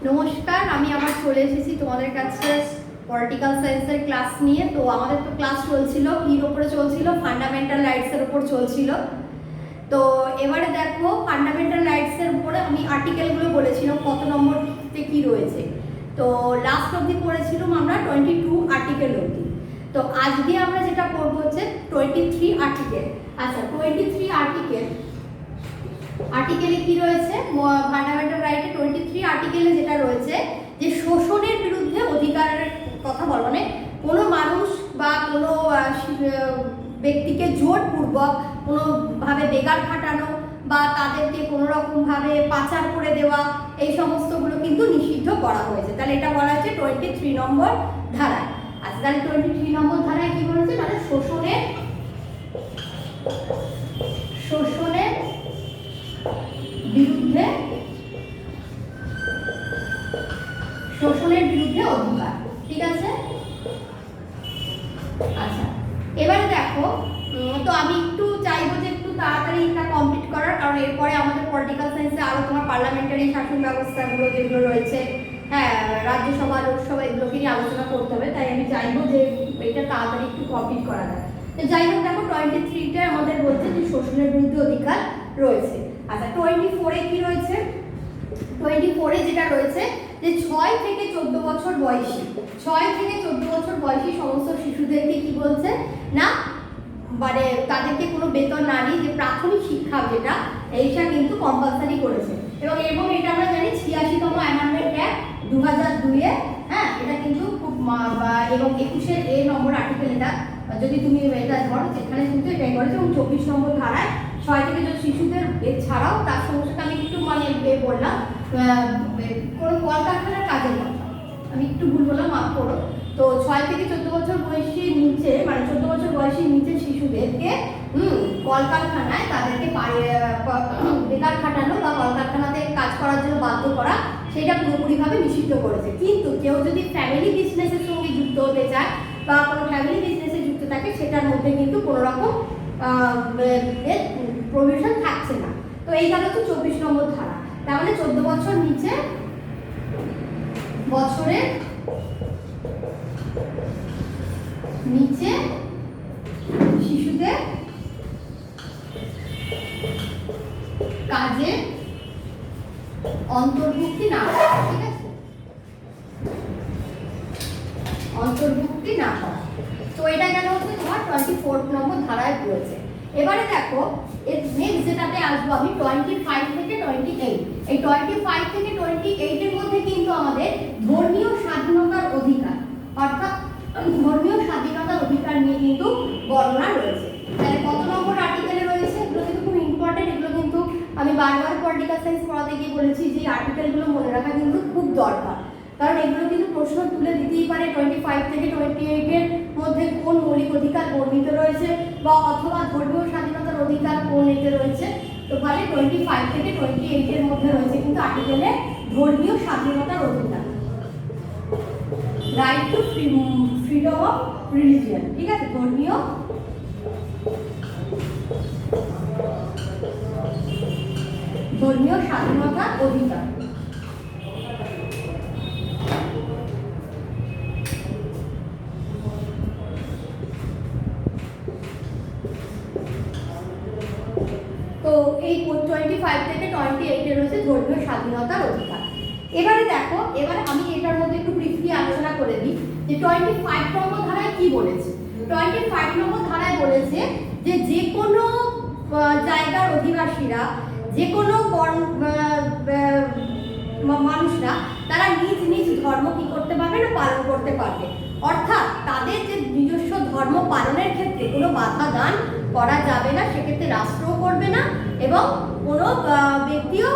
নমস্কার, আমি আবার চলে এসেছি তোমাদের কাছে পলিটিক্যাল সায়েন্সের ক্লাস নিয়ে। তো আমাদের তো ক্লাস চলছিল কির ওপরে চলছিল, ফান্ডামেন্টাল রাইটসের ওপর চলছিল। তো এবারে দেখো, ফান্ডামেন্টাল রাইটসের উপরে আমি আর্টিকেলগুলো বলেছিলাম কত নম্বরতে কি রয়েছে। তো লাস্ট অবধি পড়েছিলাম আমরা 22 আর্টিকেল অবধি। তো আজকে আমরা যেটা করবো হচ্ছে 23 আর্টিকেল। আচ্ছা, 23 আর্টিকেলে কি রয়েছে? ফান্ডামেন্টাল রাইটে 23 আর্টিকেলে যেটা রয়েছে যে শোষণের বিরুদ্ধে অধিকারের কথা বলা, মানে কোনো মানুষ বা কোনো ব্যক্তিকে জোরপূর্বক কোনোভাবে বেকার খাটানো বা তাদেরকে কোনো রকমভাবে পাচার করে দেওয়া, এই সমস্তগুলো কিন্তু নিষিদ্ধ করা হয়েছে। তাহলে এটা বলা হয়েছে 23 নম্বর ধারায়। আচ্ছা, তাহলে 23 নম্বর ধারায় কি বলেছে? মানে শোষণের বিরুদ্ধে অধিকার। ঠিক আছে? আচ্ছা, এবারে দেখো, তো আমি একটু চাইবো যে একটু তাড়াতাড়ি এটা কমপ্লিট করার, কারণ এরপরে আমাদের পলিটিক্যাল সায়েন্সে আরো তোমার পার্লামেন্টারি শাসন ব্যবস্থাগুলো যেগুলো রয়েছে, হ্যাঁ, রাজ্যসভা লোকসভা এগুলোকে নিয়ে আলোচনা করতে হবে। তাই আমি চাইবো যে এটা তাড়াতাড়ি একটু কমপ্লিট করা যায়। যাই হোক, দেখো 23টা আমাদের বলছে যে শোষণের বিরুদ্ধে অধিকার রয়েছে। আচ্ছা, 24-এ কি রয়েছে? 24-এ যেটা রয়েছে যে 6 থেকে 14 বছর বয়সী, 6 থেকে 14 বছর বয়সী সমস্ত শিশুদেরকে কি বলছে না, মানে তাদেরকে কোনো বেতন না নিয়ে যে প্রাথমিক শিক্ষা যেটা, এইটা কিন্তু কম্পালসারি করেছে। এবং এটা আমরা জানি 86তম অ্যামেন্ডমেন্ট অ্যাক্ট 2002-এ, হ্যাঁ, এটা কিন্তু খুব, এবং 21-এর A নম্বর আর্টিকেল, এটা যদি তুমি এটা ধরো যেখানে কিন্তু এটাই করেছে। এবং 24 নম্বর ধারায় 6 থেকে যে শিশুদের ছাড়াও তার সমস্যাটা আমি একটু মানে বললাম, কোনো কলকারখানার কাজের কথা আমি একটু ভুল বললাম, মাফ করো। তো 6 থেকে 14 বছর বয়সীর নিচে, মানে 14 বছর বয়সীর নিচে শিশুদেরকে কলকারখানায় তাদেরকে বেকার খাটানো বা কলকারখানাতে কাজ করার জন্য বাধ্য করা, সেটা পুরোপুরিভাবে নিষিদ্ধ করেছে। কিন্তু কেউ যদি ফ্যামিলি বিজনেসের সঙ্গে যুক্ত হতে চায় বা কোনো ফ্যামিলি বিজনেসে যুক্ত থাকে, সেটার মধ্যে কিন্তু কোনো রকম প্রভিশন থাকছে না। তো এই গেল তো 24 নম্বর ধারা। তাহলে 14 বছর বছরের নিচে শিশুদের কাজে অন্তর্ভুক্তি না, ঠিক আছে, অন্তর্ভুক্তি না করা। তো এটা গেল হচ্ছে তোমার 24 নম্বর ধারায় রয়েছে। এবারে দেখো, এর নেক্সট যেটাতে আসবো আমি 25 থেকে 28। এই 25 থেকে 28-এর মধ্যে কিন্তু আমাদের ধর্মীয় স্বাধীনতার অধিকার, অর্থাৎ ধর্মীয় স্বাধীনতার অধিকার নিয়ে কিন্তু বর্ণনা রয়েছে। তাহলে কত নম্বর আর্টিকেলে রয়েছে? এগুলো কিন্তু খুব ইম্পর্টেন্ট। এগুলো কিন্তু আমি বারবার পলিটিক্যাল সায়েন্স পড়াতে গিয়ে বলেছি যে আর্টিকেলগুলো মনে রাখা কিন্তু খুব দরকার, কারণ এগুলো কিন্তু প্রশ্ন তুলে দিতেই পারে 25 থেকে 28-এর মধ্যে কোন মৌলিক অধিকার বর্ণিত রয়েছে, বা অথবা ধর্মীয় স্বাধীনতার অধিকার কোন এতে রয়েছে। তো ফলে 25 থেকে 28-এর মধ্যে রয়েছে কিন্তু আর্টিকেলে ধর্মীয় স্বাধীনতার অধিকার, right two freedom of religion. ঠিক আছে, ধর্মীয় স্বাধীনতার অধিকার। তো এই 25 থেকে 28-এ রয়েছে ধর্মীয় স্বাধীনতার অধিকার। এবারে দেখো, এবারে আমি এটার মধ্যে একটু ব্রিফলি আলোচনা করে দিই যে 25 নম্বর ধারায় কি বলেছে। 25 নম্বর ধারায় বলেছে যে যে কোনো জায়গার অধিবাসীরা, যে কোনো মানুষরা, তারা নিজ নিজ ধর্ম কি করতে পারবে না, পালন করতে পারবে। অর্থাৎ তাদের যে নিজস্ব ধর্ম পালনের ক্ষেত্রে কোনো বাধা দান করা যাবে না, সেক্ষেত্রে রাষ্ট্রও করবে না, এবং কোনো ব্যক্তিও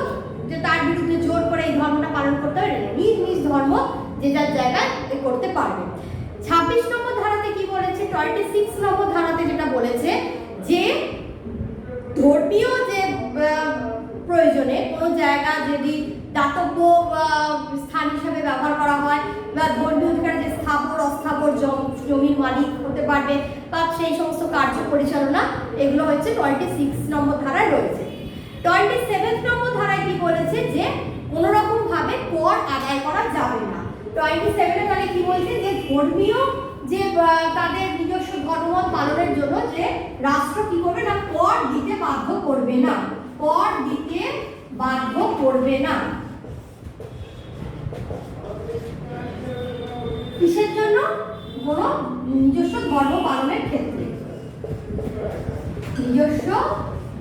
যে তার বিরুদ্ধে জোর করে এই ধর্মটা পালন করতে হবে না, নিজ নিজ ধর্ম যে যার জায়গায় করতে পারবে। 26 নম্বর ধারাতে কি বলেছে? 26 নম্বর ধারাতে যেটা বলেছে যে ধর্মীয় যে প্রয়োজনে কোনো জায়গা যদি দাতব্য স্থান হিসেবে ব্যবহার করা হয়, বা ধর্মীয় অধিকার যে স্থাবর অস্থাবর জমির মালিক হতে পারবে, বা সেই সমস্ত কার্য পরিচালনা, এগুলো হচ্ছে 26 নম্বর ধারায় রয়েছে। 27 নম্বর ধারায় কি বলেছে যে কোনো রকম ভাবে কর আদায় 27 তাহলে কি বলছে যে ধর্মীয় যে তাদের নিজস্ব ধর্মমত পালনের জন্য যে রাষ্ট্র কি করবে না, কর দিতে বাধ্য করবে না, কর দিতে বাধ্য করবে না। কিসের জন্য? কোনো নিজস্ব ধর্ম পালনের ক্ষেত্রে, নিজস্ব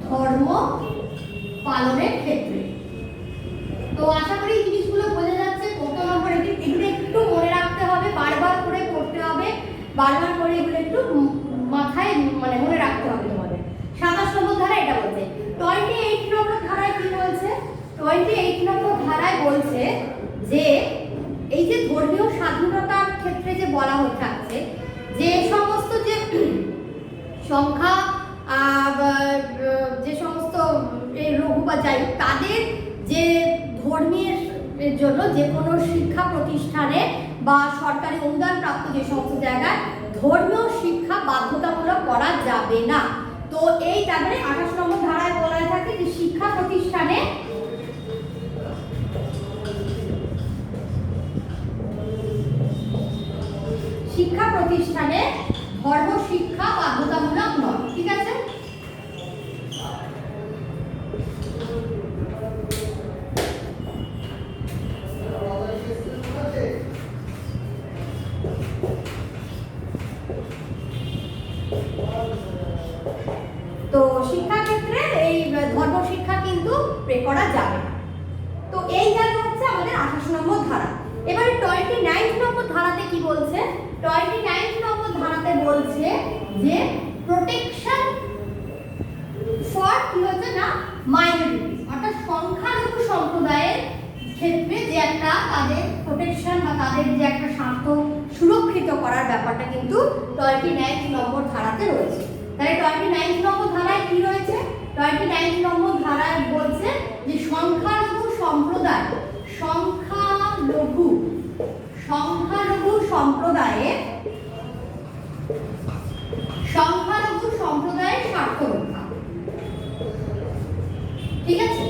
ধর্ম পালনের ক্ষেত্রে। তো আশা করি এই জিনিসগুলো বোঝা যাচ্ছে। কত নম্বর এগুলো একটু মনে রাখতে হবে, বারবার করে পড়তে হবে, বারবার করে এগুলো একটু মাথায় মানে মনে রাখতে হবে তোমাদের। 27 নম্বর ধারা এটা বলছে। 28 নম্বর ধারায় কি বলছে? 28 নম্বর ধারায় বলছে যে এই যে ধর্মীয় স্বাধীনতার ক্ষেত্রে যে বলা হয়ে থাকছে যে সমস্ত যে সংখ্যা যে সমস্ত লঘু বা যাই তাদের যে ধর্মের জন্য যে কোনো শিক্ষা প্রতিষ্ঠানে বা সরকারি অনুদান প্রাপ্ত যে সমস্ত জায়গায় ধর্মীয় শিক্ষা বাধ্যতামূলক করা যাবে না। তো এই তারপরে 28 নম্বর ধারায় বলা থাকে যে শিক্ষা প্রতিষ্ঠানে ধর্ম শিক্ষা বাধ্যতামূলক নয়। ঠিক আছে? তো শিক্ষা ক্ষেত্রে এই ধর্ম শিক্ষা কিন্তু করা যাবে না। তো এই গেল হচ্ছে আমাদের 28 নম্বর ধারা। এবারে 29 নম্বর ধারাতে কি বলছে? 29 নম্বর ধারাতে বলছে যে প্রোটেকশন ফর কি হচ্ছে না মাইনরিটিস, অর্থাৎ সংখ্যালঘু সম্প্রদায়ের ক্ষেত্রে যে একটা তাদের প্রোটেকশন বা তাদের যে একটা স্বার্থ সুরক্ষিত করার ব্যাপারটা কিন্তু 29 নম্বর ধারাতে রয়েছে। তাহলে 29 নম্বর ধারায় কি রয়েছে? 29 নম্বর ধারায় বলছে যে সংখ্যালঘু সম্প্রদায়ের স্বার্থ রক্ষা। ঠিক আছে?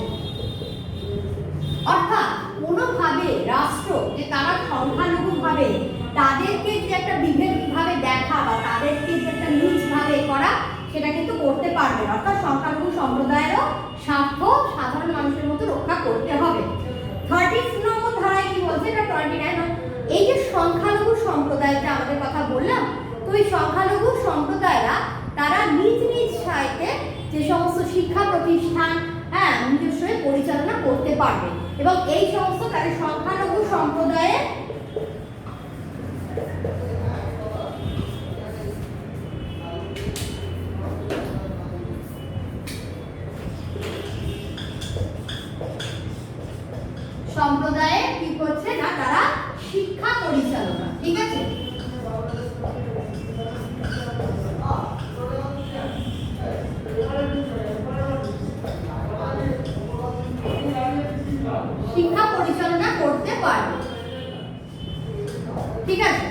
অর্থাৎ কোনোভাবে রাষ্ট্র যে তারা সংখ্যালঘু ভাবে তাদেরকে যে একটা বিভেদ ভাবে দেখা বা তাদেরকে যে একটা নিজ ভাবে করা সেটা কিন্তু করতে পারবে না। অর্থাৎ সংখ্যালঘু সম্প্রদায়েরও স্বার্থ সাধারণ মানুষের মতো রক্ষা করতে হবে। 30 নম্বর ধারায় কি বলছে? এটা 29। এই যে সংখ্যালঘু সম্প্রদায়টা আমাদের কথা বললাম, তো এই সংখ্যালঘু সম্প্রদায়রা তারা নিজ নিজ সাইটে যে সমস্ত শিক্ষা প্রতিষ্ঠান নিজস্ব পরিচালনা করতে পারবে এবং এই সমস্ত তাদের সংখ্যালঘু সম্প্রদায়ের কি করছে না তারা শিক্ষা পরিচালনা। ঠিক আছে? শিক্ষা পরিচালনা করতে পারবে। ঠিক আছে?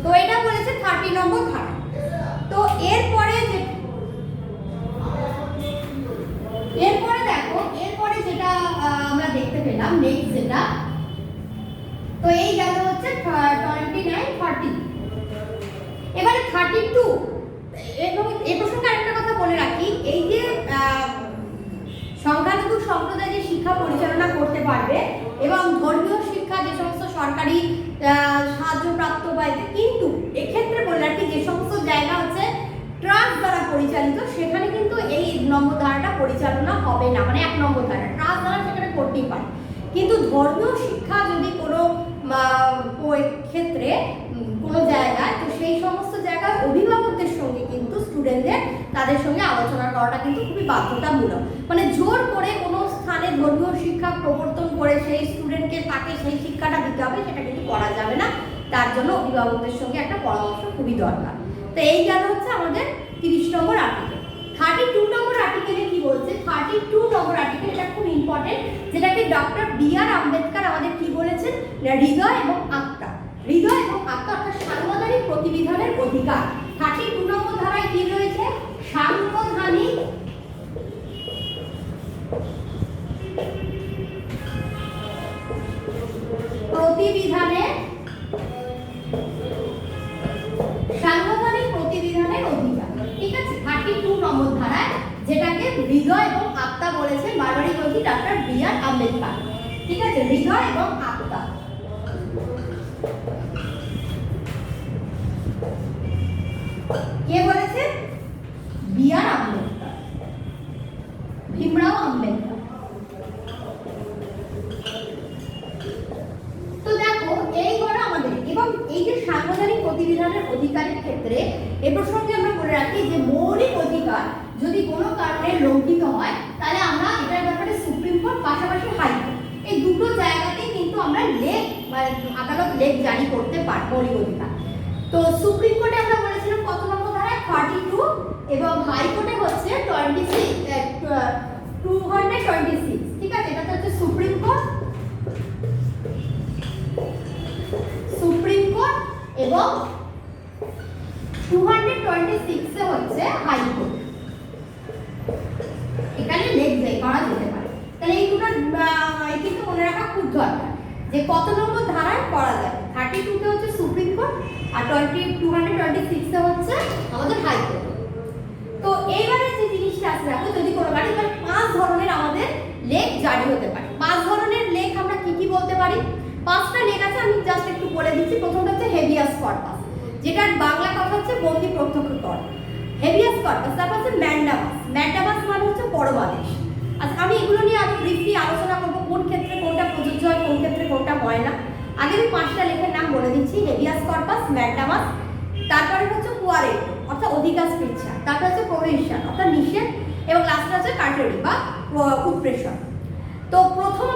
তো এটা বলেছে 30 নম্বর ধারা। তো এরপরে দেখো, এরপরে যেটা আমরা দেখতে পেলাম নেক্সট যেটা, তো এই গেল হচ্ছে 29, 30। এবারে 32। এবং এই প্রসঙ্গে আরেকটা কথা বলে রাখি, এই যে সংখ্যালঘু সম্প্রদায় যে শিক্ষা পরিচালনা করতে পারবে এবং ধর্মীয় শিক্ষা যে সমস্ত সরকারি সাহায্যপ্রাপ্ত পাইবে, কিন্তু এক্ষেত্রে বলে রাখি যে সমস্ত জায়গা হচ্ছে ট্রাস্ট দ্বারা পরিচালিত সেখানে কিন্তু এই নম্বর ধারাটা পরিচালনা হবে না। মানে 1 নম্বর ধারা ট্রাস্ট দ্বারা সেখানে করতেই পারে, কিন্তু ধর্মীয় শিক্ষা যদি কোনো ক্ষেত্রে কোনো জায়গায়, তো সেই সমস্ত জায়গায় অভিভাবকদের সঙ্গে কিন্তু স্টুডেন্টদের তাদের সঙ্গে আলোচনা করাটা কিন্তু খুবই বাধ্যতামূলক। মানে জোর করে কোনো স্থানে ধর্মীয় শিক্ষা প্রবর্তন করে সেই স্টুডেন্টকে তাকে সেই শিক্ষাটা দিতে হবে সেটা কিন্তু করা যাবে না। তার জন্য অভিভাবকদের সঙ্গে একটা পরামর্শ খুবই দরকার। তো এই গেল হচ্ছে আমাদের 30 নম্বর আর্টিকেল। 32 নম্বর আর্টিকেলে কি বলছে? 32 নম্বর আর্টিকেল, এটা খুব ইম্পর্টেন্ট, যেটাকে ডক্টর বি.আর. আম্বেদকর আমাদের কি বলেছেন? হৃদয় এবং আত্মা, অর্থাৎ সাংবিধানিক প্রতিবিধানের অধিকার। 32 নম্বর ধারায় কি রয়েছে? সাংবিধানিক প্রতিবিধানের প্রতিবিধানের সাংবিধানিক প্রতিবিধানের অধিকার, ঠিক আছে, 32 নম্বর ধারায়, যেটাকে হৃদয় এবং আত্মা বলেছেন বারবারই বলছি ডক্টর বি.আর. আম্বেদকর, ঠিক আছে, হৃদয় এবং আত্মা। কে বলেছেন? বি.আর. আম্বেদকর, ভীমরাও আম্বেদকর। তো দেখো এই হলো আমাদের, এবং এই যে সাংবিধানিক প্রতিবিধানের অধিকারের ক্ষেত্রে এ প্রসঙ্গে আমরা বলে রাখি যে মৌলিক অধিকার যদি কোনো কারণে লঙ্ঘিত হয় তাহলে আমরা এটার ব্যাপারে সুপ্রিম কোর্ট পাশাপাশি হাইকোর্ট এই দুটো জায়গাতেই কিন্তু আমরা লেখ আদালত লেখ জারি করতে পারি মৌলিক অধিকার। তো সুপ্রিম কোর্টে আমরা বলেছিলাম কত নম্বর ধারায় 32 এবং হাইকোর্টে হচ্ছে 226, ঠিক আছে, এটা হচ্ছে সুপ্রিম কোর্ট এবং 226 এ হচ্ছে হাইকোর্ট, এখানে লেখ জারি করা যেতে পারে। তাহলে এই দুটো কিন্তু মনে রাখা খুব দরকার যে কত নম্বর ধারায় করা যায়। 32 তে হচ্ছে সুপ্রিম কোর্ট আর 226 এ হচ্ছে আমাদের হাইকোর্ট। তো এইবারে যে জিনিসটা আছে দেখো, যদি কোনো গাড়ি 5 ধরনের আমাদের লেখ জারি হতে পারে। 5 ধরনের লেখ আমরা কি কি বলতে পারি? 5টা লেখ আছে, আমি জাস্ট একটু বলে দিচ্ছি। প্রথমটা হচ্ছে হেভিয়াস কর্পাস, যেটার বাংলা কথা হচ্ছে বন্দি প্রত্যক্ষকর, হেভিয়াস কর্পাস। তারপর হচ্ছে ম্যান্ডামাস, ম্যান্ডামাস মানে হচ্ছে পরমাদেশ। আচ্ছা, আমি এগুলো নিয়ে আরো ব্রিফলি আলোচনা করবো, কোন ক্ষেত্রে কোনটা প্রযোজ্য হয়, কোন ক্ষেত্রে কোনটা হয় না। আগে আমি 5টা লেখের নাম বলে দিচ্ছি, হেভিয়াস কর্পাস, ম্যান্ডামাস, তারপরে হচ্ছে কোয়ারেন্ট অর্থাৎ অধিকার স্বেচ্ছা, তারপর হচ্ছে প্রভিশন অর্থাৎ নিষেধ, এবং লাস্টে হচ্ছে কার্টেরি বা উৎপ্রেষণ। তো প্রথম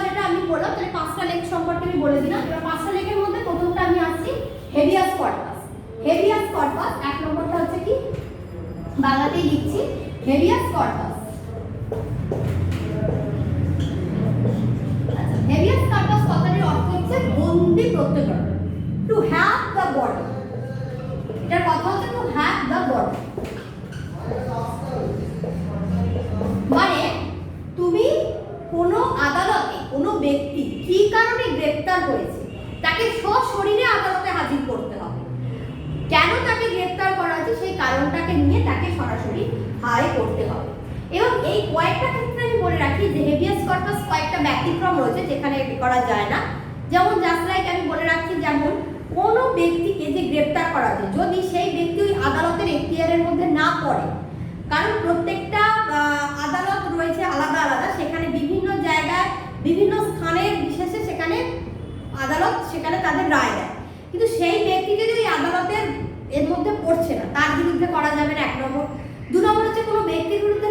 যেটা আমি বললাম, তাহলে 5টা লেখ সম্পর্কে আমি বলে দিলাম। এবার 5টা লেখের মধ্যে প্রথমটা আমি আসছি হেভিয়াস কর্পাস। হেভিয়াস কর্পাস 1 নম্বরটা হচ্ছে কি, বাংলাতেই লিখছি, হেভিয়াস কর্পাস। আচ্ছা, হেভিয়াস কর্পাস কথাটির অর্থ হচ্ছে বন্দি প্রত্যক্ষকরণ, টু হ্যাভ দ্য বডি। এটার কথা হচ্ছে টু হ্যাভ দ্য বডি, মানে তুমি কোনো আদালতে কোনো ব্যক্তি কি কারণে গ্রেফতার হয়েছে তাকে সশরীরে আদালতে হাজির করতে হবে। কেন তাকে গ্রেফতার করা হয়েছে সেই কারণটাকে নিয়ে তাকে সরাসরি হাজির করতে হবে। এবং এই কয়েকটা ক্ষেত্রে আমি বলে রাখি যে হেভিয়াস কর্পাস কয়েকটা ব্যতিক্রম রয়েছে যেখানে করা যায় না। যেমন জাস্ট লাইক আমি বলে রাখছি, যেমন কোনো ব্যক্তিকে যে গ্রেফতার করা যায় যদি সেই ব্যক্তি ওই আদালতের এখতিয়ারের মধ্যে না পড়ে, কারণ প্রত্যেকটা আদালত রয়েছে আলাদা আলাদা, সেখানে বিভিন্ন জায়গায় বিভিন্ন স্থানের বিশেষে সেখানে আদালত সেখানে তাদের রায় দেয়, কিন্তু সেই ব্যক্তি যদি ওই আদালতের এর মধ্যে পড়ছে না তার বিরুদ্ধে করা যাবে না, 1 নম্বর। 2 নম্বর হচ্ছে কোনো ব্যক্তির বিরুদ্ধে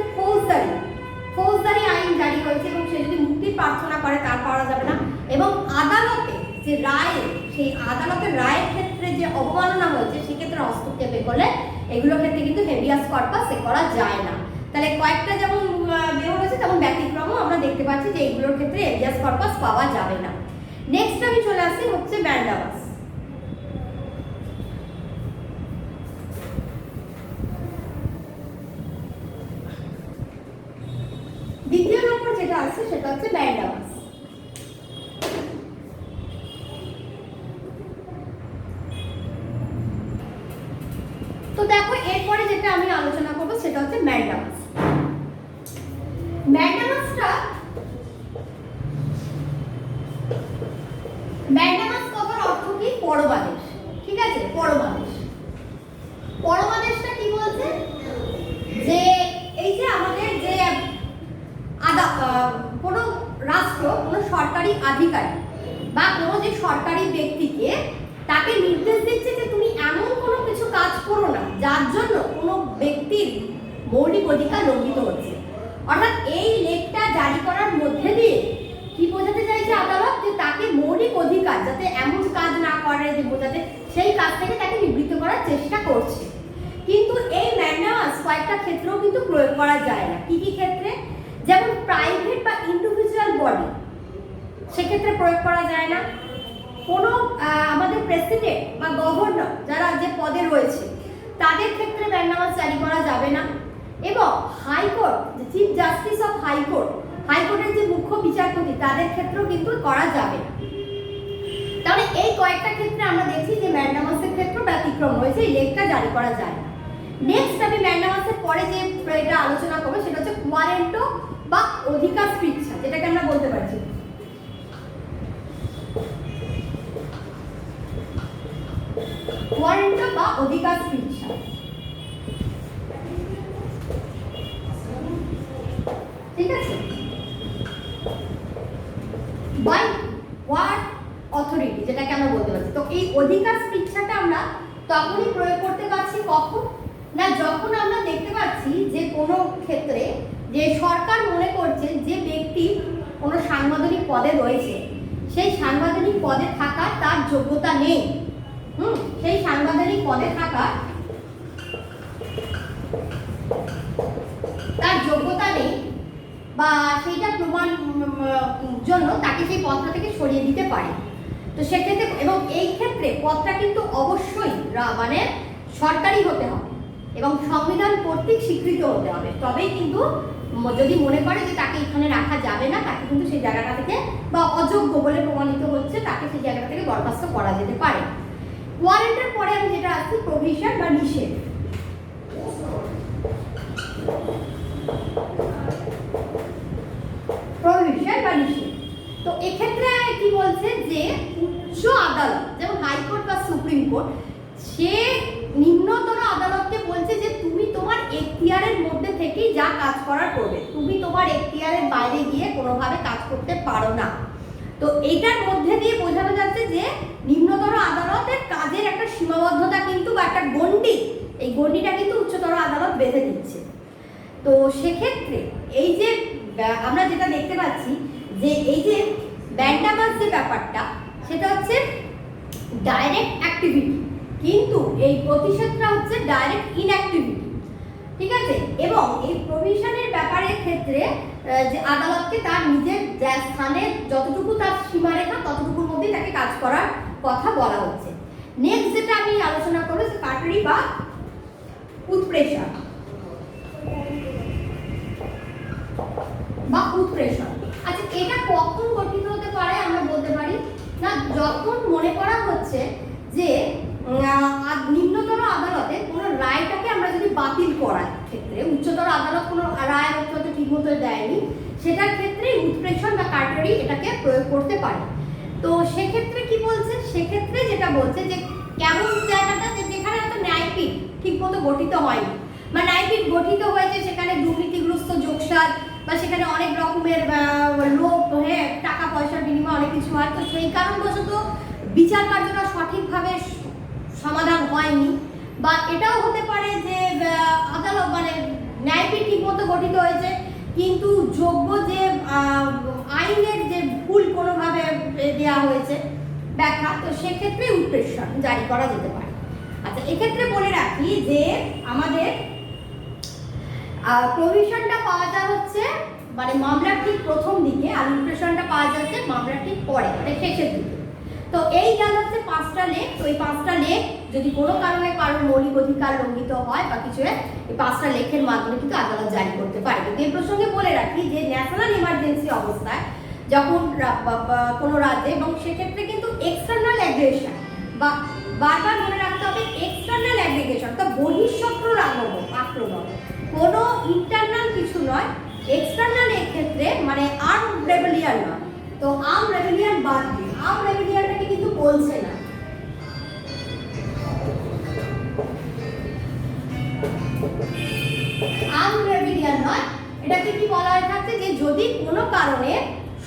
ফৌজদারি আইন জারি হয়েছে এবং সে যদি মুক্তি প্রার্থনা করে তার করা যাবে না, এবং আদালতে যে রায়, সেই আদালতের রায়ের ক্ষেত্রে যে অবমাননা হয়েছে সেক্ষেত্রে হস্তক্ষেপ করলে এগুলোর ক্ষেত্রে কিন্তু হেভিয়াস কর্পাস করা যায় না। তাহলে কয়েকটা যেমন নিয়ম রয়েছে তেমন ব্যতিক্রমও আমরা দেখতে পাচ্ছি যে এগুলোর ক্ষেত্রে হেভিয়াস কর্পাস পাওয়া যাবে না। নেক্সট আমি চলে আসি হচ্ছে ম্যান্ডামাস। দ্বিতীয় নম্বর যেটা আছে সেটা হচ্ছে ম্যান্ডামাস। তো দেখো এরপরে যেটা আমি আলোচনা করবো সেটা হচ্ছে ম্যান্ডামাস। ম্যান্ডামাস কথার অর্থ কি? পরমাদেশ, ঠিক আছে, পরমাদেশ। পরমাদেশটা কি বলছে যে এই যে আমাদের যে কোনো রাষ্ট্র, কোনো সরকারি আধিকারিক বা কোনো যে সরকারি ব্যক্তিকে তাকে নির্দেশ দিচ্ছে যে তুমি এমন কোনো কিছু কাজ করো না যার জন্য কোনো ব্যক্তির মৌলিক অধিকার লঙ্ঘিত হচ্ছে। অর্থাৎ এই লেখটা জারি করার মধ্যে দিয়ে কি বোঝাতে চাইছে আদালত, যে তাকে মৌলিক অধিকার যাতে এমন কাজ না করে যে বোঝাতে সেই কাজ থেকে তাকে নিবৃত্ত করার চেষ্টা করছে। কিন্তু এই ম্যান্ডামাস কয়েকটা ক্ষেত্রেও কিন্তু প্রয়োগ করা যায় না। কি কি ক্ষেত্রে? যেমন প্রাইভেট বা ইন্ডিভিজুয়াল বডি, সেক্ষেত্রে প্রয়োগ করা যায় না। কোনো আমাদের প্রেসিডেন্ট বা গভর্নর যারা যে পদে রয়েছে তাদের ক্ষেত্রে ম্যান্ডামাস জারি করা যাবে না। এবং হাইকোর্ট, চিফ জাস্টিস অফ হাইকোর্টের যে মুখ্য বিচারপতি তাদের ক্ষেত্রেও কিন্তু করা যাবে না। ম্যান্ডামাসের ক্ষেত্রে ব্যতিক্রম হয়েছে, এই লেখটা জারি করা যায় না। নেক্সট আমি ম্যান্ডামাসের পরে যে এটা আলোচনা করবো সেটা হচ্ছে কোয়ারেন্টো বা অধিকার স্বেচ্ছা, যেটাকে আমরা বলতে পারছি কোয়ারেন্টো বা অধিকার স্বেচ্ছা। ঠিক আছে, বাই হোয়াট অথরিটি, যেটাকে আমরা বলতে পারছি। তো এই অধিকার স্বেচ্ছাটা আমরা তখনই প্রয়োগ করতে পারছি কখন না, যখন আমরা দেখতে পাচ্ছি যে কোনো ক্ষেত্রে যে সরকার মনে করছে যে ব্যক্তি কোনো সাংবিধানিক পদে রয়েছে সেই সাংবিধানিক পদে থাকার তার যোগ্যতা নেই, সেই সাংবিধানিক পদে থাকার তার যোগ্যতা নেই বা সেইটা প্রমাণ জন্য তাকে সেই পদটা থেকে সরিয়ে দিতে পারে। তো সেক্ষেত্রে এবং এই ক্ষেত্রে পদটা কিন্তু অবশ্যই মানে সরকারি হতে হবে এবং সংবিধান কর্তৃক স্বীকৃত হতে হবে, তবেই কিন্তু যদি মনে করে যে তাকে এখানে রাখা যাবে না, তাকে কিন্তু সেই জায়গাটা থেকে বা অযোগ্য বলে প্রমাণিত হচ্ছে, তাকে সেই জায়গাটা থেকে বরখাস্ত করা যেতে পারে। ওয়ারেন্টের পরে আমি যেটা আসছি প্রভিশন বা নিষেধ। প্রভিশন বা নিষেধ, তো এক্ষেত্রে কি বলছে যে উচ্চ আদালত যেমন হাইকোর্ট বা সুপ্রিম কোর্ট সে নিম্নতর আদালতকে বলছে যে তুমি তোমার এখতিয়ারের মধ্যে থেকেই যা কাজ করার করবে, তুমি তোমার এখতিয়ারের বাইরে গিয়ে কোনোভাবে কাজ করতে পারো না। তো এইটার মধ্যে দিয়ে বোঝানো যাচ্ছে যে নিম্নতর আদালতের কাজের একটা সীমাবদ্ধতা কিন্তু বা একটা গণ্ডি, এই গণ্ডিটা কিন্তু উচ্চতর আদালত বেঁধে দিচ্ছে। তো সেক্ষেত্রে এই যে আমরা যেটা দেখতে পাচ্ছি যে এই যে ম্যান্ডামাস যে ব্যাপারটা সেটা হচ্ছে ডাইরেক্ট অ্যাক্টিভিটি, কিন্তু এই প্রতিষেধটা হচ্ছে ডাইরেক্ট ইনঅ্যাক্টিভিটি। ঠিক আছে, এবং এই প্রভিশনের ব্যাপারের ক্ষেত্রে যে আদালতকে তার নিজের স্থানে যতটুকু তার সীমারেখা ততটুকুর মধ্যেই তাকে কাজ করার কথা বলা হচ্ছে। নেক্সট যেটা আমি আলোচনা করবো সে কাটারি বা উৎপ্রেষণ বা উৎপ্রেষণ। আচ্ছা, এটা কখন গঠিত হতে পারে আমরা বলতে পারি না, যখন মনে করা হচ্ছে যে নিম্নতর আদালতে কোনো রায়টাকে আমরা যদি বাতিল করার ক্ষেত্রে উচ্চতর আদালত কোনো রায় হয়তো ঠিক মতো দেয়নি, সেটার ক্ষেত্রে উৎপ্রেষণ বা কাটারি এটাকে প্রয়োগ করতে পারে। তো সেক্ষেত্রে কি বলছে, সেক্ষেত্রে যেটা বলছে যে কেমন জায়গাটা যেখানে হয়তো ন্যায়পীঠ ঠিক মতো গঠিত হয়নি বা ন্যায়পীঠ গঠিত হয়েছে সেখানে দুর্নীতিগ্রস্ত যোগসাজ বা সেখানে অনেক রকমের লোক টাকা পয়সার বিনিময়ে অনেক কিছু হয়, তো সেই কারণবশত বিচার কার্যটা সঠিকভাবে সমাধান হয়নি, বা এটাও হতে পারে যে আদালত মানে ন্যায়পীঠ ঠিক মতো গঠিত হয়েছে কিন্তু যোগ্য যে আইনের যে ভুল কোনোভাবে দেওয়া হয়েছে ব্যাখ্যা, তো সেক্ষেত্রে উৎপ্রেষণ জারি করা যেতে পারে। আচ্ছা, এক্ষেত্রে বলে রাখি যে আমাদের প্রভিশনটা পাওয়া যায় হচ্ছে মানে মামলার ঠিক প্রথম দিকে, আর উৎপ্রেষণটা পাওয়া যাচ্ছে মামলার ঠিক পরে মানে শেষের দিকে। তো এই গেল হচ্ছে 5টা লেখ। তো এই 5টা লেখ যদি কোনো কারণে কারোর মৌলিক অধিকার লঙ্ঘিত হয় বা কিছু, এই 5টা লেখের মাধ্যমে কিন্তু আদালত জারি করতে পারে। কিন্তু এই প্রসঙ্গে বলে রাখি যে ন্যাশনাল ইমার্জেন্সি অবস্থায় যখন কোনো রাজ্যে, এবং সেক্ষেত্রে কিন্তু এক্সটার্নাল অ্যাগ্রেশন বা বারবার মনে রাখতে হবে এক্সটার্নাল অ্যাগ্রিগেশন, তো বহিঃশত্রুর আক্রমণ, কোনো ইন্টারনাল কিছু নয়, এক্সটার্নাল এর ক্ষেত্রে মানে আর্ম রেবেলিয়ন নয়। তো আর্ম রেবেলিয়ন বাদ দিয়ে, আর্ম রেবেলিয়নটাকে কিন্তু বলছে না, আর্ম রেবেলিয়ন নয়, এটাকে কি বলা হয়ে থাকছে যে যদি কোনো কারণে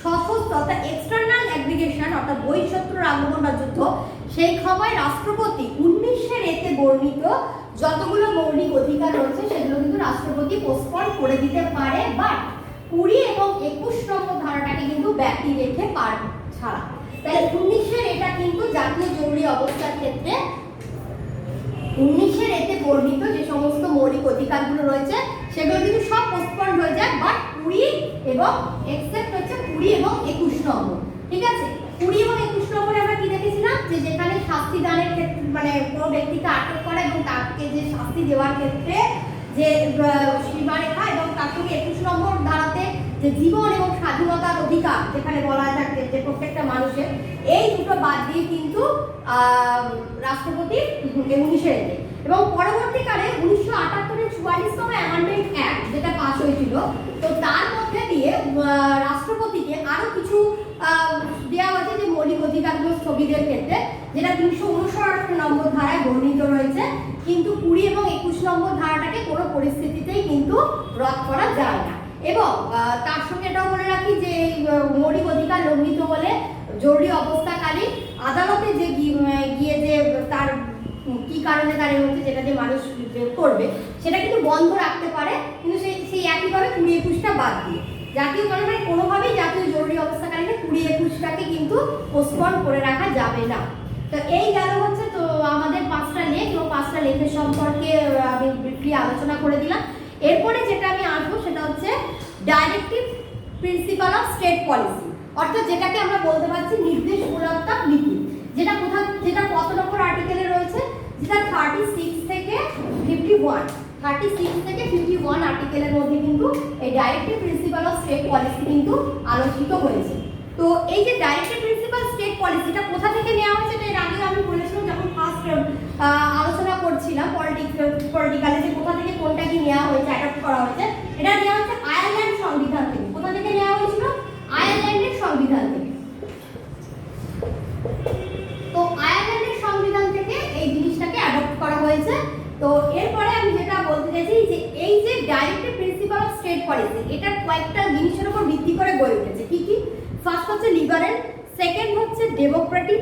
সশস্ত্র অর্থাৎ এক্সটার্নাল অ্যাগ্রিগেশন অর্থাৎ বহিঃশত্রুর আক্রমণ বা যুদ্ধ, সেই সময় রাষ্ট্রপতি 19-এর এতে বর্ণিত যতগুলো মৌলিক অধিকার রয়েছে সেগুলো কিন্তু রাষ্ট্রপতি পোস্টপন করে দিতে পারে, বাট 20 এবং 21 নম্বর ধারাটাকে কিন্তু ব্যতি রেখে পার ছাড়া। তাহলে 19-এর এটা কিন্তু জাতীয় জরুরি অবস্থার ক্ষেত্রে 19-এর এতে বর্ণিত যে সমস্ত মৌলিক অধিকারগুলো রয়েছে সেগুলো কিন্তু সব পোস্টপন হয়ে যায়, বাট 20 এবং এক্সেপ্ট হচ্ছে 20 এবং 21 নম্বর। ঠিক আছে, 20 এবং 21 নম্বরে আমরা কি দেখেছিলাম যে যেখানে শাস্তি দানের ক্ষেত্রে মানে কোনো ব্যক্তিকে আটক করা এবং তাকে যে শাস্তি দেওয়ার ক্ষেত্রে যে সীমারেখা, এবং তার সঙ্গে 21 নম্বর ধারাতে যে জীবন এবং স্বাধীনতার অধিকার যেখানে বলা থাকে যে প্রত্যেকটা মানুষের, এই দুটো বাদ দিয়ে কিন্তু রাষ্ট্রপতি 19-এ এনে, এবং পরবর্তীকালে 1978-এর 44তম অ্যামেন্ডমেন্ট অ্যাক্ট যেটা পাস হয়েছিল, তো তার মধ্যে দিয়ে রাষ্ট্রপতিকে আরো কিছু দেওয়া হয়েছে যে মৌলিক অধিকারগুলো স্থগিতের ক্ষেত্রে, যেটা 359 নম্বর ধারায় বর্ণিত রয়েছে, কিন্তু 20 এবং 21 নম্বর ধারাটাকে কোনো পরিস্থিতিতেই কিন্তু রদ করা যায় না। এবং তার সঙ্গে এটাও বলে রাখি যে মৌলিক অধিকার লঙ্ঘিত হলে জরুরি অবস্থাকালীন আদালতে যে গিয়ে যে তার কি কারণে তার হচ্ছে যেটা যে মানুষ করবে সেটা কিন্তু বন্ধ রাখতে পারে, কিন্তু সেই একইভাবে 20-21টা বাদ দিয়ে জাতীয় মানে কোনোভাবেই জাতীয় জরুরি অবস্থাকালীন 20-21টাকে কিন্তু পোস্টপন করে রাখা যাবে না। তো এই গেল হচ্ছে তো আমাদের 5টা লেখ, এবং 5টা লেখের সম্পর্কে আমি ব্রিফলি আলোচনা করে দিলাম। এরপরে যেটা আমি আসবো সেটা হচ্ছে directive principle of state policy, অর্থাৎ যেটাকে আমরা বলতে পারছি নির্দেশমূলক নীতি, যেটা কত নম্বর আর্টিকেলে রয়েছে, যেটা 36 থেকে 51 আর্টিকেলের মধ্যে কিন্তু এই directive principle of state policy কিন্তু আলোচিত হয়েছে। তো এই যে ডাইরেক্টিভ প্রিন্সিপাল স্টেট পলিসিটা কোথা থেকে নেওয়া হয়েছে, এটা এর আগে আমি বলেছিলাম যখন ফার্স্ট আলোচনা করছিলাম পলিটিক্যালে, যে কোথা থেকে কোনটা কি নেওয়া হয়েছে, অ্যাডপ্ট করা হয়েছে। এটা নেওয়া হচ্ছে আয়ারল্যান্ড সংবিধান থেকে। কোথা থেকে নেওয়া হয়েছিল? আয়ারল্যান্ডের সংবিধান থেকে। তো আয়ারল্যান্ডের সংবিধান থেকে এই জিনিসটাকে অ্যাডপ্ট করা হয়েছে। তো এরপরে আমি যেটা বলতে চাইছি যে এই যে directive principle of state policy, এটা কয়েকটা জিনিসের উপর ভিত্তি করে গড়ে উঠেছে। কি কি? ফার্স্ট হচ্ছে লিবারেল, সেকেন্ড হচ্ছে ডেমোক্রেটিক,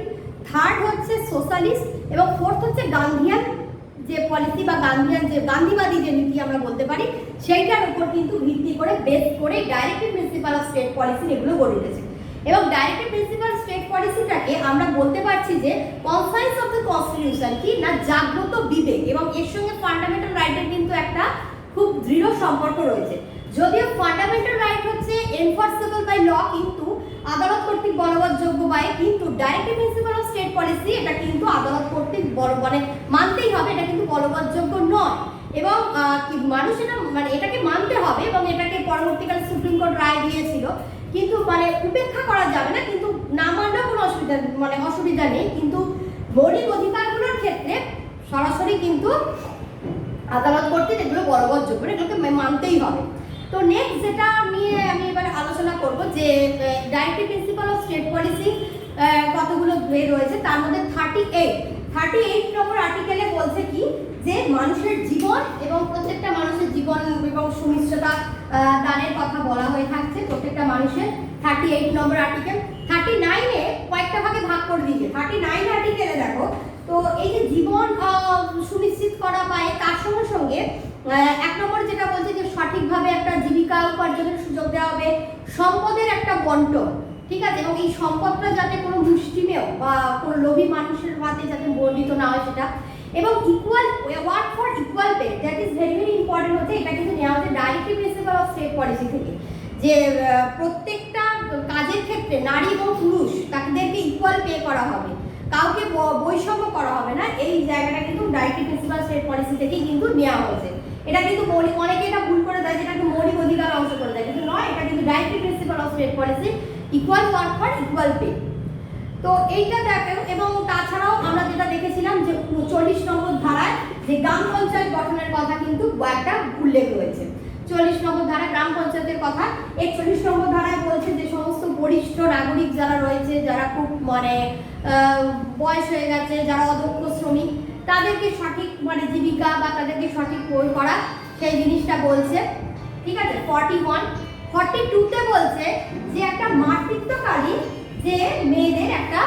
থার্ড হচ্ছে সোশ্যালিস্ট, এবং ফোর্থ হচ্ছে গান্ধীয়ান যে পলিসি বা গান্ধীয়ান যে গান্ধীবাদী যে নীতি আমরা বলতে পারি, সেইটার উপর কিন্তু ভিত্তি করে বেস করে directive principle of state policy এগুলো গড়ে উঠেছে। এবং ডাইরেক্টিভ প্রিন্সিপাল স্টেট পলিসিটাকে আমরা বলতে পারছি যে কনসাইন্স অফ দ্য কনস্টিটিউশন, কি না জাগ্রত বিবেক, এবং এর সঙ্গে ফান্ডামেন্টাল রাইটের কিন্তু একটা খুব দৃঢ় সম্পর্ক রয়েছে। যদিও ফান্ডামেন্টাল রাইট হচ্ছে এনফোর্সেবল বাই ল, কিন্তু আদালত কর্তৃক বলবৎযোগ্য বাই, কিন্তু directive principle of state policy এটা কিন্তু আদালত কর্তৃক মানে মানতেই হবে, এটা কিন্তু বলবৎযোগ্য নয়। এবং মানুষ এটা মানে এটাকে মানতে হবে, এবং এটাকে পরবর্তীকালে সুপ্রিম কোর্ট রায় দিয়েছিল, কিন্তু মানে উপেক্ষা করা যাবে না, কিন্তু না মানলেও কোনো অসুবিধা নেই, কিন্তু মৌলিক অধিকারগুলোর ক্ষেত্রে সরাসরি কিন্তু আদালত কর্তৃক এগুলো বলবৎযোগ্য, এগুলোকে মানতেই হবে। তো নেক্সট যেটা নিয়ে আমি এবার আলোচনা করব যে directive principle of state policy কতগুলো রয়েছে, তার মধ্যে 38 নম্বর আর্টিকেলে বলছে কি যে মানুষের জীবন এবং প্রত্যেকটা মানুষের জীবন এবং সুনিশ্চিততা দানের কথা বলা হয়ে থাকছে প্রত্যেকটা মানুষের। 38 নম্বর আর্টিকেল। 39-এ কয়েকটা ভাগে ভাগ করে দিয়েছে। 39 আর্টিকেলে দেখো, তো এই যে জীবন সুনিশ্চিত করা পায়, তার সঙ্গে সঙ্গে 1 নম্বর যেটা বলছে যে সঠিকভাবে একটা জীবিকা উপার্জনের সুযোগ দেওয়া হবে, সম্পদের একটা বন্টন, ঠিক আছে, এবং এই সম্পদটা যাতে কোনো মুষ্টিমেয় বা কোনো লোভী মানুষের হাতে যাতে বর্ণিত না হয় সেটা, এবং equal work for equal pay, that is very very important হচ্ছে। এটা কিন্তু নেওয়া হচ্ছে directive principle of state policy থেকে, যে প্রত্যেকটা কাজের ক্ষেত্রে নারী এবং পুরুষ তাদেরকে ইকুয়াল পে করা হবে, কাউকে বৈষম্য করা হবে না। এই জায়গাটা কিন্তু ডাইরেক্টিভ প্রিন্সিপাল স্টেট পলিসি থেকেই কিন্তু নেওয়া হয়েছে। এটা কিন্তু অনেকে এটা ভুল করে দেয়, যেটা কিন্তু মৌলিক অধিকার অংশ করে দেয়, কিন্তু নয়, এটা কিন্তু directive principle of state policy, equal work for equal pay. তো এইটা দেখেন, এবং তাছাড়াও আমরা যেটা দেখেছিলাম যে 40 নম্বর ধারায় যে গ্রাম পঞ্চায়েত গঠনের কথা কিন্তু একটা উল্লেখ রয়েছে। 40 নম্বর ধারায় গ্রাম পঞ্চায়েতের কথা। 41 নম্বর ধারায় বলছে যে সমস্ত বরিষ্ঠ নাগরিক যারা রয়েছে, যারা খুব বয়স হয়ে গেছে, যারা অদক্ষ শ্রমিক, তাদেরকে সঠিক জীবিকা বা তাদেরকে সঠিক করা, সেই জিনিসটা বলছে, ঠিক আছে। 42-তে বলছে যে একটা মাতৃত্বকালীন যে মেয়েদের একটা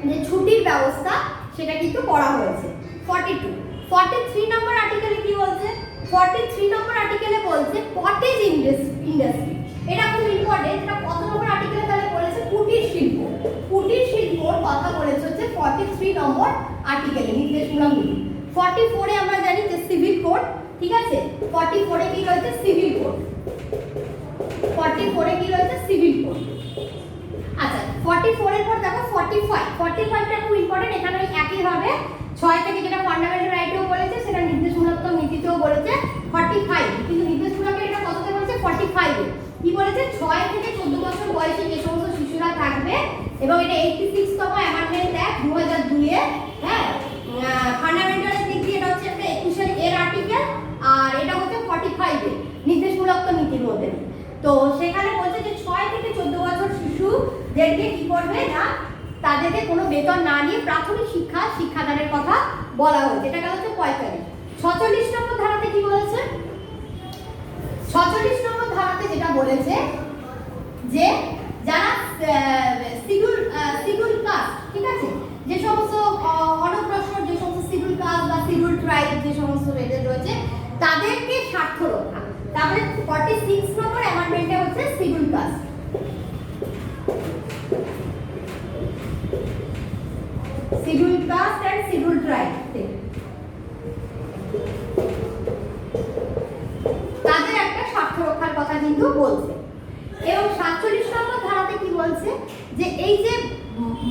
যে ছুটির ব্যবস্থা সেটা কিন্তু করা হয়েছে। 43 নম্বর আর্টিকেলে কি বলছে? 43 নম্বর আর্টিকেলে বলছে কটেজ ইন্ডাস্ট্রি, এটা খুব ইম্পর্টেন্ট। এটা কত নম্বর আর্টিকেলে তাহলে বলেছে? কুটির শিল্প। কুটির শিল্পর কথা বলেছে হচ্ছে 43 নম্বর আর্টিকেলে, নির্দেশমূলক নীতি। 44-এ আমরা জানি যে সিভিল কোড, ঠিক আছে। 44-এ কি রয়েছে? Civil code. 44-এ কি রয়েছে? Civil code. আচ্ছা, 44-এর পর দেখো 45টা খুব ইম্পর্টেন্ট। এখানে একইভাবে 6 থেকে যেটা ফান্ডামেন্টাল রাইটেও বলেছে, সেটা নির্দেশমূলক নীতিতেও বলেছে 45, কিন্তু নির্দেশমূলকে এটা কততে বলেছে? 45-এ কি বলেছে? 6 থেকে 14 বছর বয়সে যে সমস্ত শিশুরা থাকবে, এবং এটা 86তম তাদেরকে কোনো বেতন না নিয়ে প্রাথমিক শিক্ষাদানের কথা বলা হয়েছে। এটা গেল হচ্ছে 45। 46 নম্বর ধারাতে কি বলেছে? 46 নম্বর ধারাতে যেটা বলেছে যে যারা শিডিউল কাস্ট, ঠিক আছে, যে সমস্ত অনগ্রসর, যে সমস্ত শিডিউল কাস্ট বা শিডিউল ট্রাইব যে সমস্ত এদের রয়েছে তাদেরকে স্বার্থ রক্ষা। তারপরে 46 নম্বর অ্যামেন্ডমেন্টে হচ্ছে schedule caste. Schedule caste and schedule tribe তাদের একটা স্বার্থ রক্ষার কথা কিন্তু বলছে। এবং 47 নম্বর ধারাতে কি বলছে যে এই যে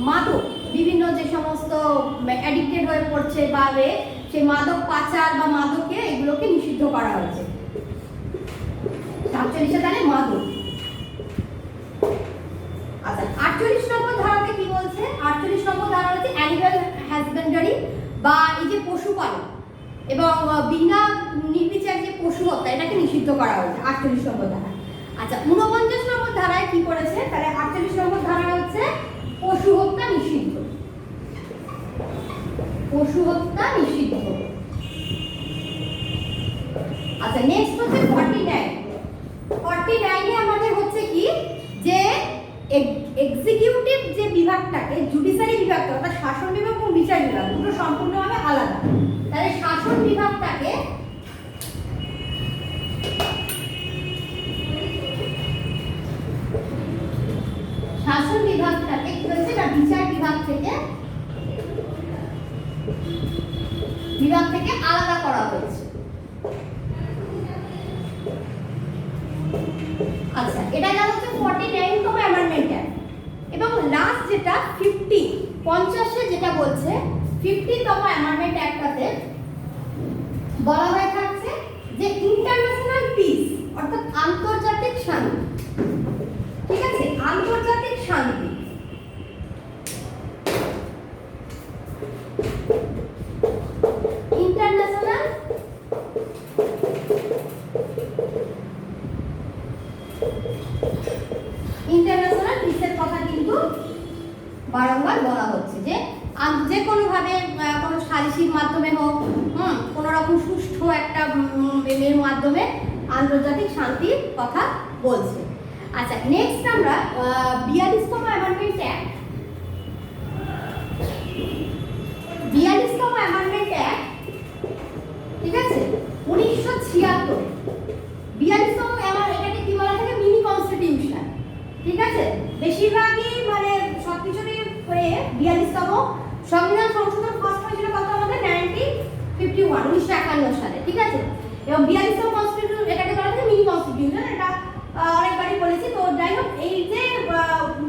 মাদক, বিভিন্ন যে সমস্ত অ্যাডিক্টেড হয়ে পড়ছে বা সেই মাদক পাচার বা মাদকে এগুলোকে নিষিদ্ধ করা হয়েছে। 47 ধারায় মাদক। আচ্ছা, 48 নম্বর ধারাতে কি বলছে? 48 নম্বর ধারা হচ্ছে অ্যানিমাল হাজবেন্ডারি বা এই যে পশুপালন এবং বিনা নির্বিচার যে পশু হত্যা এটাকে নিষিদ্ধ করা হয়েছে 48 নম্বর ধারা। আচ্ছা, 49 নম্বর ধারায় কি করেছে? তাহলে 48 নম্বর ধারা হচ্ছে পশু হত্যা নিষিদ্ধ। পশু হত্যা নিষিদ্ধ। আচ্ছা, নেক্সট হচ্ছে 49। 49 এ আমাদের হচ্ছে কি যে এক্সিকিউটিভ যে বিভাগটাকে, জুডিশিয়ারি বিভাগটা অর্থাৎ শাসন বিভাগ এবং বিচার বিভাগ দুটো সম্পূর্ণভাবে আলাদা। তাহলে শাসন বিভাগটাকে কি হচ্ছে না বিচার বিভাগ থেকে আলাদা করা হয়েছে। আচ্ছা, এটা গেল হচ্ছে 49তম অ্যামেন্ডমেন্ট অ্যাক্ট। এবং লাস্ট যেটা 50 যেটা বলছে 50তম অ্যামেন্ডমেন্ট অ্যাক্টটাতে বলা হয়ে থাকছে যে ইন্টারন্যাশনাল পিস অর্থাৎ আন্তর্জাতিক শান্তি, ঠিক আছে, আন্তর্জাতিক শান্তি। ইন্টারন্যাশনাল পিসের কথা কিন্তু বারংবার বলা হচ্ছে যে যে কোনোভাবে কোনো সালিসির মাধ্যমে হোক, কোনো রকম সুষ্ঠু একটা এর মাধ্যমে আন্তর্জাতিক শান্তির কথা বলছে। আচ্ছা, নেক্সট আমরা 42তম অ্যামেন্ডমেন্ট অ্যাক্ট। 42তম অ্যামেন্ডমেন্ট অ্যাক্ট, ঠিক আছে, 1976। 42তম এটাকে কি বলা থাকে? মিনি কনস্টিটিউশন, ঠিক আছে। বেশিরভাগই মানে সবকিছুরই হয়ে 42তম সংবিধান সংশোধন ফার্স্ট হয়েছিল কত? আমাদের 1951 সালে, ঠিক আছে। এবং 42তম কনস্টিটিউশন এটাকে বলা থাকে মিনি কনস্টিটিউশন। এটা অনেকবারই বলেছি। তো যাই হোক, এই যে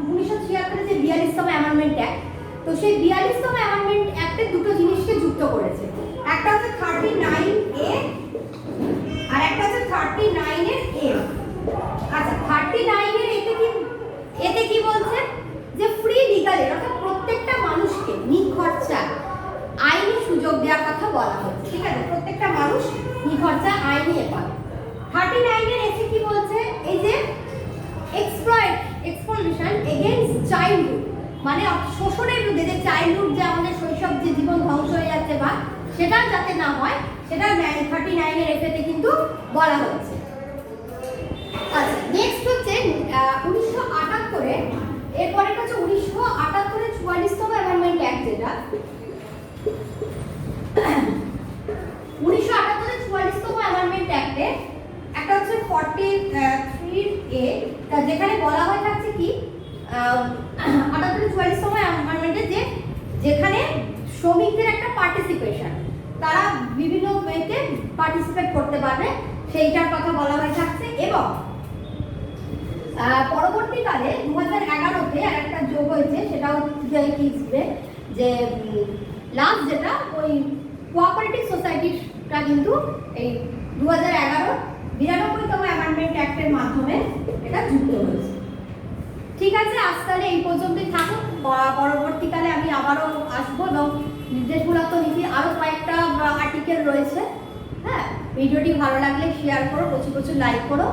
1976 যে 42তম অ্যামেন্ডমেন্ট অ্যাক্ট, তো সেই 42তম অ্যামেন্ডমেন্ট অ্যাক্টে দুটো জিনিসকে যুক্ত করেছে। একটা হচ্ছে 39A আর একটা হচ্ছে 39 এর A। আচ্ছা, 39 এর এতে কি বলছে যে ফ্রি লিগাল, অর্থাৎ প্রত্যেকটা মানুষকে নিখরচা আইনি সুযোগ দেওয়ার কথা বলা হচ্ছে, ঠিক আছে। প্রত্যেকটা মানুষ নিখরচা আইনি পাবে। 39 এর এসে কি বলছে? এই যে এক্সপ্লয়টেশন এগেইনস্ট চাইল্ডহুড, মানে শোষণের বিরুদ্ধে, যে চাইল্ডহুড যে আমাদের শৈশব যে জীবন ধ্বংস হয়ে যাচ্ছে বা সেটা যাতে না হয়, সেটা 39 এর এফেতে কিন্তু বলা হচ্ছে। আচ্ছা, নেক্সট হচ্ছে 1978 এরপরে হচ্ছে 1978 44তম অ্যামেন্ডমেন্ট অ্যাক্ট, যেটা 1978 44তম অ্যামেন্ডমেন্ট অ্যাক্টে একটা হচ্ছে 43A, যেখানে বলা হয়ে থাকছে কি 78 44তম অ্যামেন্ডমেন্টে যে যেখানে শ্রমিকদের একটা পার্টিসিপেশন, তারা বিভিন্ন ওয়েতে পার্টিসিপেট করতে পারবে, সেইটার কথা বলা হয়ে থাকছে। এবং পরবর্তীকালে 2011-তে আরেকটা যোগ হয়েছে, সেটা হচ্ছে কি যে লাস্ট যেটা ওই কোঅপারেটিভ সোসাইটিটা কিন্তু এই 2011 92তম অ্যামেন্ডমেন্ট অ্যাক্টের মাধ্যমে এটা যুক্ত হয়েছে। ঠিক আছে, আজ তাহলে এই পর্যন্তই থাকুক। পরবর্তীকালে আমি আবারও আসবো এবং নির্দেশমূলক নীতি আরও কয়েকটা আর্টিকেল রয়েছে। হ্যাঁ, ভিডিওটি ভালো লাগলে শেয়ার করো, প্রচুর লাইক করো,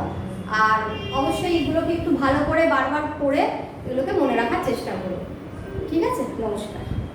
আর অবশ্যই এগুলোকে একটু ভালো করে বারবার পড়ে এগুলোকে মনে রাখার চেষ্টা করো, ঠিক আছে। নমস্কার।